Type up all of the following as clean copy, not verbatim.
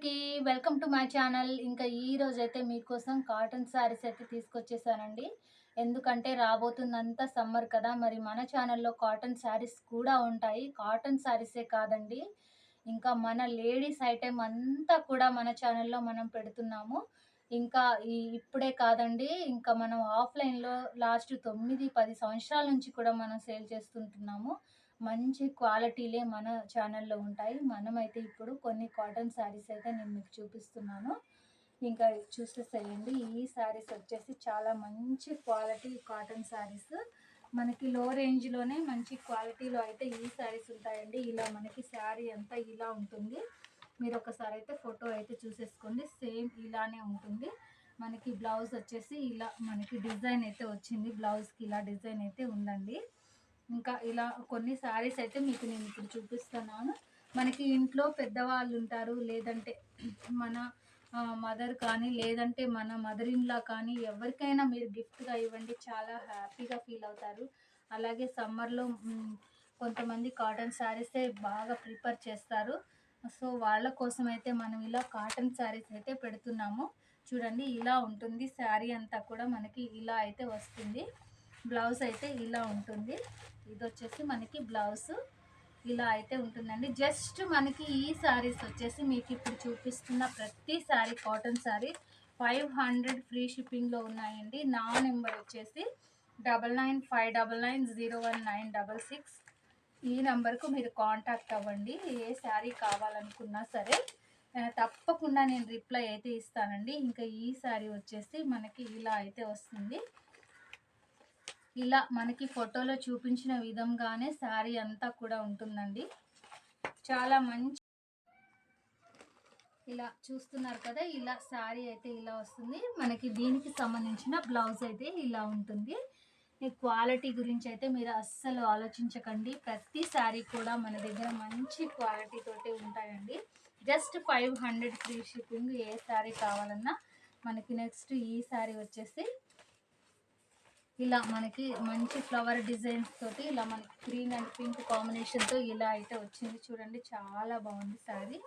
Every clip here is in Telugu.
అందరికీ వెల్కమ్ టు మై ఛానల్. ఇంకా ఈ రోజైతే మీకోసం కాటన్ శారీస్ అయితే తీసుకొచ్చేసానండి. ఎందుకంటే రాబోతుందంతా సమ్మర్ కదా! మరి మన ఛానల్‌లో కాటన్ శారీస్ కూడా ఉంటాయి. కాటన్ శారీసే కాదండి, ఇంకా మన లేడీస్ ఐటెమ్ అంతా కూడా మన ఛానల్‌లో మనం పెడుతున్నాము. ఇంకా ఇప్పుడే కాదండి, ఇంకా మనం ఆఫ్‌లైన్‌లో లాస్ట్ 9, 10 సంవత్సరాల నుంచి కూడా మనం సేల్ చేస్తుంటున్నాము. మంచి క్వాలిటీలే మన ఛానల్‌లో ఉంటాయి. మనమైతే ఇప్పుడు కొన్ని కాటన్ శారీస్ అయితే నేను మీకు చూపిస్తున్నాను. ఇంకా చూసేసేయండి. ఈ శారీస్ వచ్చేసి చాలా మంచి క్వాలిటీ కాటన్ శారీస్. మనకి లో రేంజ్‌లోనే మంచి క్వాలిటీలో అయితే ఈ శారీస్ ఉంటాయండి. ఇలా మనకి శారీ అంతా ఇలా ఉంటుంది. మీరు ఒకసారి అయితే ఫోటో అయితే చూసేసుకోండి. సేమ్ ఇలానే ఉంటుంది. మనకి బ్లౌజ్ వచ్చేసి ఇలా మనకి డిజైన్ అయితే వచ్చింది. బ్లౌజ్‌కి ఇలా డిజైన్ అయితే ఉందండి. ఇంకా ఇలా కొన్ని శారీస్ అయితే మీకు నేను ఇప్పుడు చూపిస్తున్నాను. మనకి ఇంట్లో పెద్దవాళ్ళు ఉంటారు, లేదంటే మన మదర్ కానీ, లేదంటే మన మదర్ ఇన్ లా కానీ, ఎవరికైనా మీరు గిఫ్ట్‌గా ఇవ్వండి. చాలా హ్యాపీగా ఫీల్ అవుతారు. అలాగే సమ్మర్‌లో కొంతమంది కాటన్ శారీసే బాగా ప్రిఫర్ చేస్తారు. సో, వాళ్ళ కోసమైతే మనం ఇలా కాటన్ శారీస్ అయితే పెడుతున్నాము. చూడండి ఇలా ఉంటుంది. శారీ అంతా కూడా మనకి ఇలా అయితే వస్తుంది. బ్లౌజ్ అయితే ఇలా ఉంటుంది. ఇదొచ్చేసి మనకి బ్లౌజ్ ఇలా అయితే ఉంటుందండి. జస్ట్ మనకి ఈ శారీస్ వచ్చేసి మీకు ఇప్పుడు చూపిస్తున్న ప్రతి శారీ కాటన్ శారీ 500 ఫ్రీ షిప్పింగ్‌లో ఉన్నాయండి. నా నెంబర్ వచ్చేసి 9959901966. ఈ నెంబర్కు మీరు కాంటాక్ట్ అవ్వండి. ఏ శారీ కావాలనుకున్నా సరే తప్పకుండా నేను రిప్లై అయితే ఇస్తానండి. ఇంకా ఈ శారీ వచ్చేసి మనకి ఇలా అయితే వస్తుంది. ఇలా మనకి ఫోటోలో చూపించిన విధంగానే శారీ అంతా కూడా ఉంటుందండి. చాలా మంచి ఇలా చూస్తున్నారు కదా, ఇలా శారీ అయితే ఇలా వస్తుంది. మనకి దీనికి సంబంధించిన బ్లౌజ్ అయితే ఇలా ఉంటుంది. ఈ క్వాలిటీ గురించి అయితే మీరు అస్సలు ఆలోచించకండి. ప్రతి శారీ కూడా మన దగ్గర మంచి క్వాలిటీ తోటి ఉంటాయండి. Just 500 free shipping. ఏ శారీ కావాలన్నా మనకి. నెక్స్ట్ ఈ శారీ వచ్చేసి ఇలా మనకి మంచి ఫ్లవర్ డిజైన్స్ తోటి ఇలా మనకి గ్రీన్ అండ్ పింక్ కాంబినేషన్తో ఇలా అయితే వచ్చింది. చూడండి చాలా బాగుంది శారీ.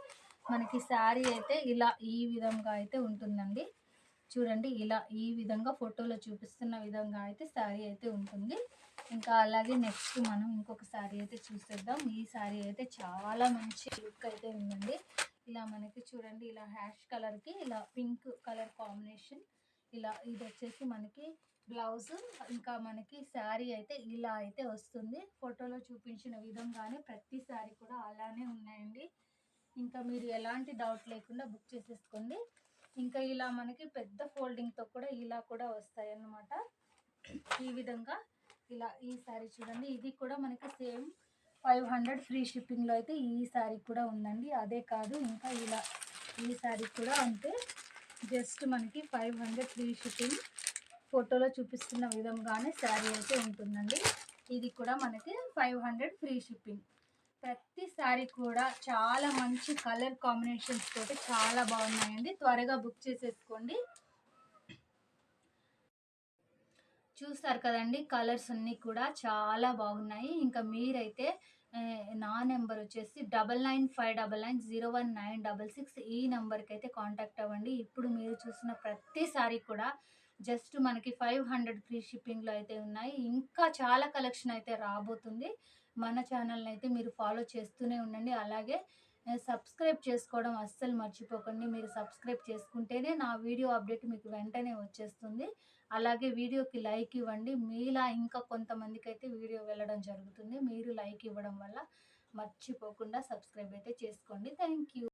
మనకి శారీ అయితే ఇలా ఈ విధంగా అయితే ఉంటుందండి. చూడండి ఇలా ఈ విధంగా ఫోటోలో చూపిస్తున్న విధంగా అయితే శారీ అయితే ఉంటుంది. ఇంకా అలాగే నెక్స్ట్ మనం ఇంకొక శారీ అయితే చూసేద్దాం. ఈ శారీ అయితే చాలా మంచి లుక్ అయితే ఉందండి. ఇలా మనకి చూడండి ఇలా హ్యాష్ కలర్కి ఇలా పింక్ కలర్ కాంబినేషన్. ఇలా ఇది వచ్చేసి మనకి బ్లౌజ్. ఇంకా మనకి శారీ అయితే ఇలా అయితే వస్తుంది. ఫోటోలో చూపించిన విధంగానే ప్రతి శారీ కూడా అలానే ఉన్నాయండి. ఇంకా మీరు ఎలాంటి డౌట్ లేకుండా బుక్ చేసేసుకోండి. ఇంకా ఇలా మనకి పెద్ద ఫోల్డింగ్తో కూడా ఇలా కూడా వస్తాయి అన్నమాట. ఈ విధంగా ఇలా ఈ శారీ చూడండి. ఇది కూడా మనకి సేమ్ 500 ఫ్రీ షిప్పింగ్లో అయితే ఈ శారీ కూడా ఉందండి. అదే కాదు, ఇంకా ఇలా ఈ శారీ కూడా అంతే. జస్ట్ మనకి 500 ఫ్రీ షిప్పింగ్. ఫోటోలో చూపిస్తున్న విధంగానే శారీ అయితే ఉంటుందండి. ఇది కూడా మనకి 500 ఫ్రీ షిప్పింగ్. ప్రతి శారీ కూడా చాలా మంచి కలర్ కాంబినేషన్స్ తోటి చాలా బాగున్నాయండి. త్వరగా బుక్ చేసేసుకోండి. చూస్తారు కదండి, కలర్స్ అన్నీ కూడా చాలా బాగున్నాయి. ఇంకా మీరైతే నా నెంబర్ వచ్చేసి 9959901966. ఈ నెంబర్కి అయితే కాంటాక్ట్ అవ్వండి. ఇప్పుడు మీరు చూసిన ప్రతి సారీ కూడా జస్ట్ మనకి 500 ఫ్రీ షిప్పింగ్లో అయితే ఉన్నాయి. ఇంకా చాలా కలెక్షన్ అయితే రాబోతుంది. మన ఛానల్ని అయితే మీరు ఫాలో చేస్తూనే ఉండండి. అలాగే సబ్స్క్రైబ్ చేసుకోవడం అస్సలు మర్చిపోకండి. మీరు సబ్స్క్రైబ్ చేసుకుంటేనే నా వీడియో అప్డేట్ మీకు వెంటనే వచ్చేస్తుంది. అలాగే వీడియోకి లైక్ ఇవ్వండి. మీలా ఇంకా కొంతమందికి అయితే వీడియో వెళ్ళడం జరుగుతుంది. మీరు లైక్ ఇవ్వడం వల్ల మర్చిపోకుండా సబ్స్క్రైబ్ అయితే చేసుకోండి. Thank you.